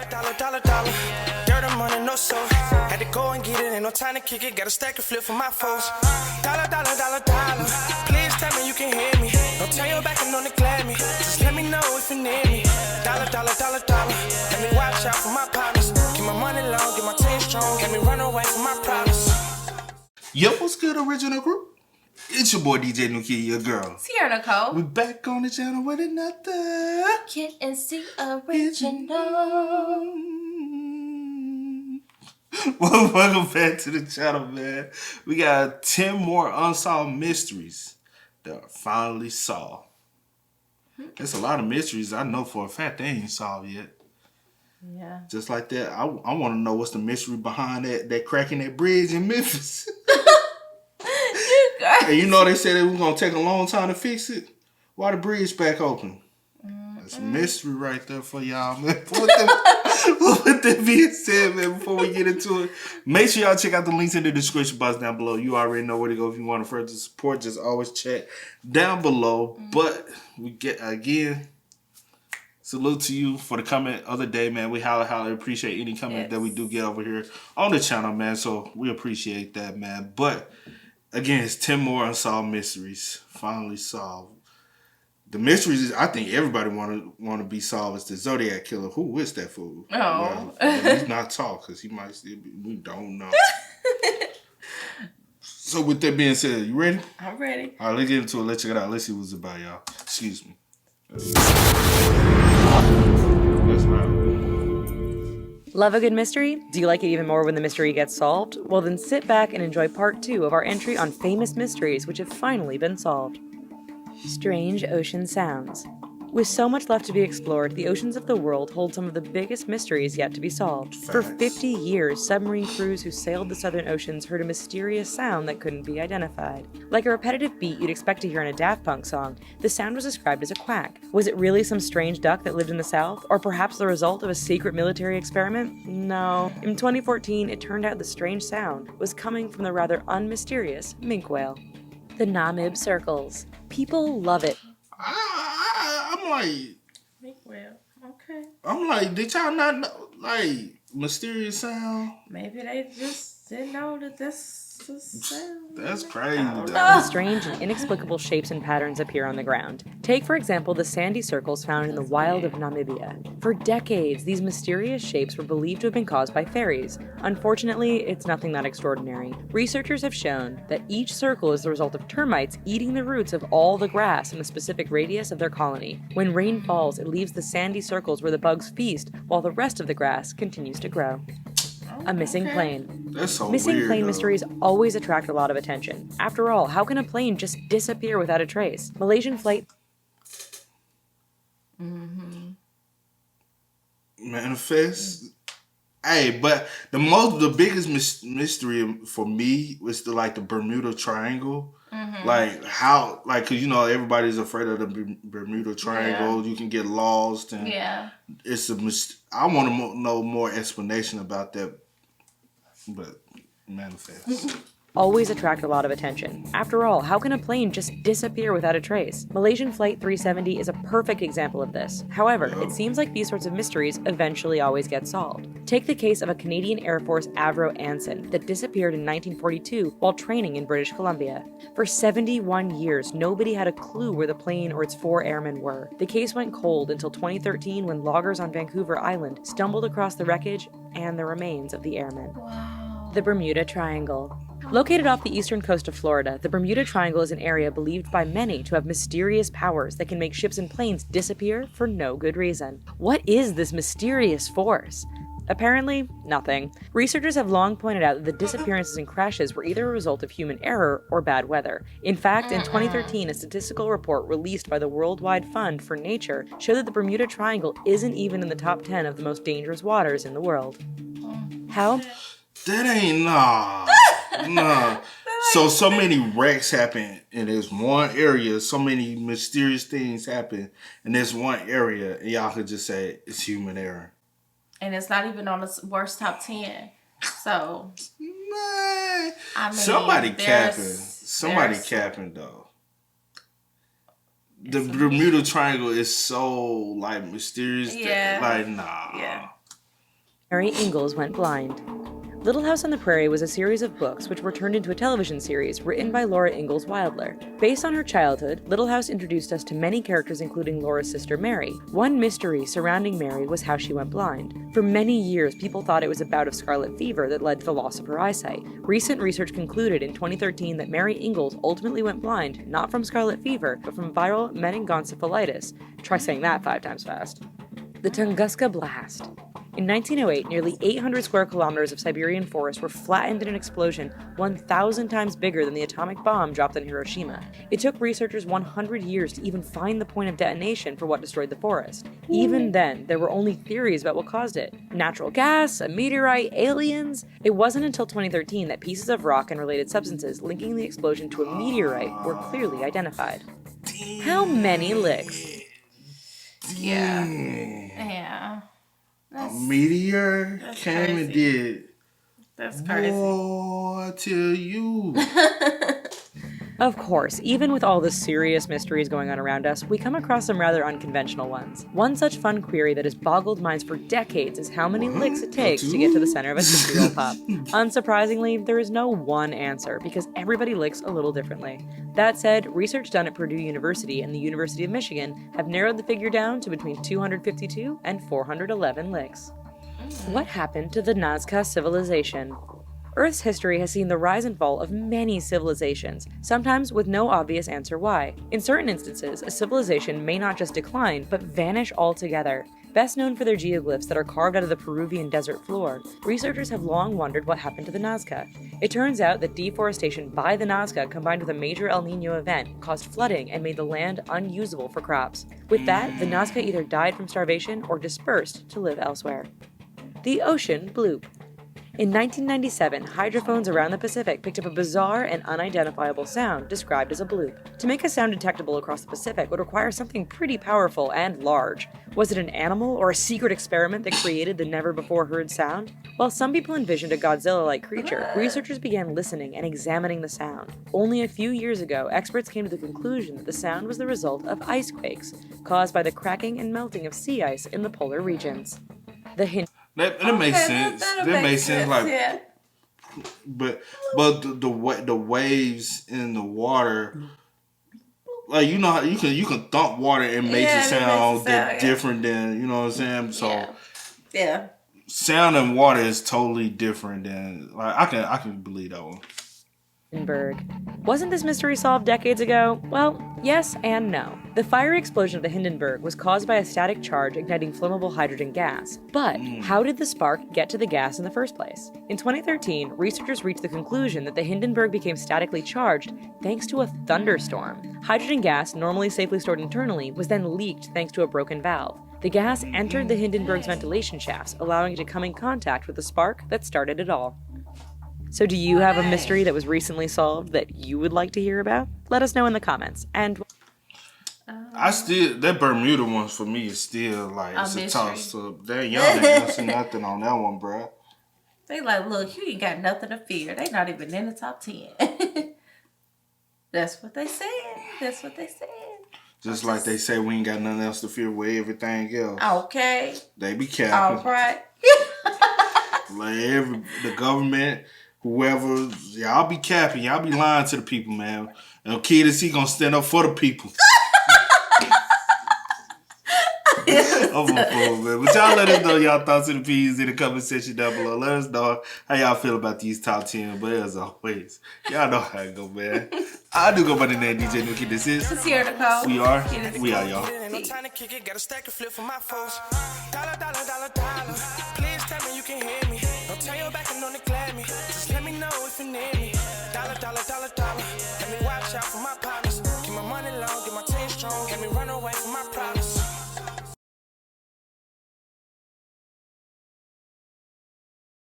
Dollar. Dirt and money, no soul. Had to go and get it, ain't no time to kick it. Got a stack and flip for my foes. Dollar. Please tell me you can hear me. Don't turn your back and don't neglect me. Just let me know if you need me. Dollar. Let me watch out for my partners. Keep my money long, get my team strong. Let me run away from my problems. Yo, what's good, original group? It's your boy DJ Nuki, your girl. Sierra Nicole. We back on the channel with another Kid and C original. Well, welcome back to the channel, man. We got 10 more unsolved mysteries that are finally solved. There's a lot of mysteries I know for a fact they ain't solved yet. Yeah. Just like that, I want to know what's the mystery behind that cracking that bridge in Memphis. And you know they said it was going to take a long time to fix it. Why the bridge back open? That's a mystery right there for y'all, man. With that being said, man, before we get into it, make sure y'all check out the links in the description box down below. You already know where to go if you want to further support. Just always check down below. But we get, again, salute to you for the comment of the day, man. We highly appreciate any comment that we do get over here on the channel, man. So we appreciate that, man. But again, it's 10 more unsolved mysteries finally solved. The mysteries, I think everybody want to be solved. Is the Zodiac Killer. Who is that fool? Oh. Well, he's not talk because he might still be. We don't know. So with that being said, you ready? I'm ready. All right, let's get into it. Let's check it out. Let's see what's about, y'all. Excuse me. That's loud. Love a good mystery? Do you like it even more when the mystery gets solved? Well then sit back and enjoy part 2 of our entry on famous mysteries which have finally been solved. Strange ocean sounds. With so much left to be explored, the oceans of the world hold some of the biggest mysteries yet to be solved. For 50 years, submarine crews who sailed the southern oceans heard a mysterious sound that couldn't be identified. Like a repetitive beat you'd expect to hear in a Daft Punk song, the sound was described as a quack. Was it really some strange duck that lived in the south? Or perhaps the result of a secret military experiment? No. In 2014, it turned out the strange sound was coming from the rather unmysterious minke whale. The Namib Circles. People love it. I'm like, Well, okay. I'm like, did y'all not know, like, mysterious sound? Maybe they just didn't know that this is sound. That's crazy, though. Strange and inexplicable shapes and patterns appear on the ground. Take, for example, the sandy circles found in the wild of Namibia. For decades, these mysterious shapes were believed to have been caused by fairies. Unfortunately, it's nothing that extraordinary. Researchers have shown that each circle is the result of termites eating the roots of all the grass in a specific radius of their colony. When rain falls, it leaves the sandy circles where the bugs feast, while the rest of the grass continues to grow. A missing plane. That's so Missing weird, plane though. mysteries always attract a lot of attention. After all, how can a plane just disappear without a trace? Malaysian flight Manifest. Hey, but the biggest mystery for me was the Bermuda Triangle. Like how, cause you know everybody's afraid of the Bermuda Triangle. You can get lost, and it's I want to know more explanation about that, but manifest. always attract a lot of attention. After all, how can a plane just disappear without a trace? Malaysian Flight 370 is a perfect example of this. However, it seems like these sorts of mysteries eventually always get solved. Take the case of a Canadian Air Force Avro Anson that disappeared in 1942 while training in British Columbia. For 71 years, nobody had a clue where the plane or its 4 airmen were. The case went cold until 2013 when loggers on Vancouver Island stumbled across the wreckage and the remains of the airmen. Wow. The Bermuda Triangle. Located off the eastern coast of Florida, the Bermuda Triangle is an area believed by many to have mysterious powers that can make ships and planes disappear for no good reason. What is this mysterious force? Apparently, nothing. Researchers have long pointed out that the disappearances and crashes were either a result of human error or bad weather. In fact, in 2013, a statistical report released by the Worldwide Fund for Nature showed that the Bermuda Triangle isn't even in the top 10 of the most dangerous waters in the world. How? That ain't nah. So many wrecks happen in this one area. So many mysterious things happen in this one area, and y'all could just say it's human error. And it's not even on the worst top 10. So, Man, I mean, somebody capping though. The Bermuda Triangle is so mysterious. Yeah. Nah. Yeah. Mary Ingalls went blind. Little House on the Prairie was a series of books which were turned into a television series written by Laura Ingalls Wilder. Based on her childhood, Little House introduced us to many characters including Laura's sister Mary. One mystery surrounding Mary was how she went blind. For many years, people thought it was a bout of scarlet fever that led to the loss of her eyesight. Recent research concluded in 2013 that Mary Ingalls ultimately went blind, not from scarlet fever, but from viral meningoencephalitis. Try saying that 5 times fast. The Tunguska Blast. In 1908, nearly 800 square kilometers of Siberian forest were flattened in an explosion 1,000 times bigger than the atomic bomb dropped on Hiroshima. It took researchers 100 years to even find the point of detonation for what destroyed the forest. Even then, there were only theories about what caused it. Natural gas, a meteorite, aliens? It wasn't until 2013 that pieces of rock and related substances linking the explosion to a meteorite were clearly identified. How many licks? Yeah. Yeah. A meteor came and did. That's crazy. Boy, I tell you. Of course, even with all the serious mysteries going on around us, we come across some rather unconventional ones. One such fun query that has boggled minds for decades is how many licks it takes to get to the center of a Tootsie Roll Pop. Unsurprisingly, there is no one answer because everybody licks a little differently. That said, research done at Purdue University and the University of Michigan have narrowed the figure down to between 252 and 411 licks. What happened to the Nazca civilization? Earth's history has seen the rise and fall of many civilizations, sometimes with no obvious answer why. In certain instances, a civilization may not just decline, but vanish altogether. Best known for their geoglyphs that are carved out of the Peruvian desert floor, researchers have long wondered what happened to the Nazca. It turns out that deforestation by the Nazca combined with a major El Niño event caused flooding and made the land unusable for crops. With that, the Nazca either died from starvation or dispersed to live elsewhere. The ocean bloop. In 1997, hydrophones around the Pacific picked up a bizarre and unidentifiable sound described as a bloop. To make a sound detectable across the Pacific would require something pretty powerful and large. Was it an animal or a secret experiment that created the never-before-heard sound? While some people envisioned a Godzilla-like creature, researchers began listening and examining the sound. Only a few years ago, experts came to the conclusion that the sound was the result of ice quakes, caused by the cracking and melting of sea ice in the polar regions. The hint. That makes sense. That makes sense. Like, yeah. but the waves in the water, like you know how you can thump water and make it sound different than, you know what I'm saying. So yeah, sound and water is totally different than, like, I can believe that one. Hindenburg. Wasn't this mystery solved decades ago? Well, yes and no. The fiery explosion of the Hindenburg was caused by a static charge igniting flammable hydrogen gas. But how did the spark get to the gas in the first place? In 2013, researchers reached the conclusion that the Hindenburg became statically charged thanks to a thunderstorm. Hydrogen gas, normally safely stored internally, was then leaked thanks to a broken valve. The gas entered the Hindenburg's ventilation shafts, allowing it to come in contact with the spark that started it all. So do you have a mystery that was recently solved that you would like to hear about? Let us know in the comments. And that Bermuda one for me is still like, it's a toss up. That y'all ain't answer nothing on that one, bro. They like, look, you ain't got nothing to fear. They not even in the top 10. That's what they said. That's what they said. Just like they say we ain't got nothing else to fear with everything else. Okay. They be capping. All right. Like the government, whoever, y'all be capping. Y'all be lying to the people, man. And Kid and C gonna stand up for the people. I'm a fool, man. But y'all let us know y'all thoughts and opinions in the comment section down below. Let us know how y'all feel about these top 10. But as always, y'all know how it go, man. I do go by the name DJ Nuki. This is Sierra Nicole. We are, y'all. Ain't no time to kick it, got a stack of flip for my foes. Dollar, dollar, dollar, dollar. Please tell me you can hear me. Don't turn your back and don't neglect me. Just let me know if you need me. Dollar, dollar, dollar, dollar. Let me watch out for my partners. Keep my money long, get my team strong. Let me run away from my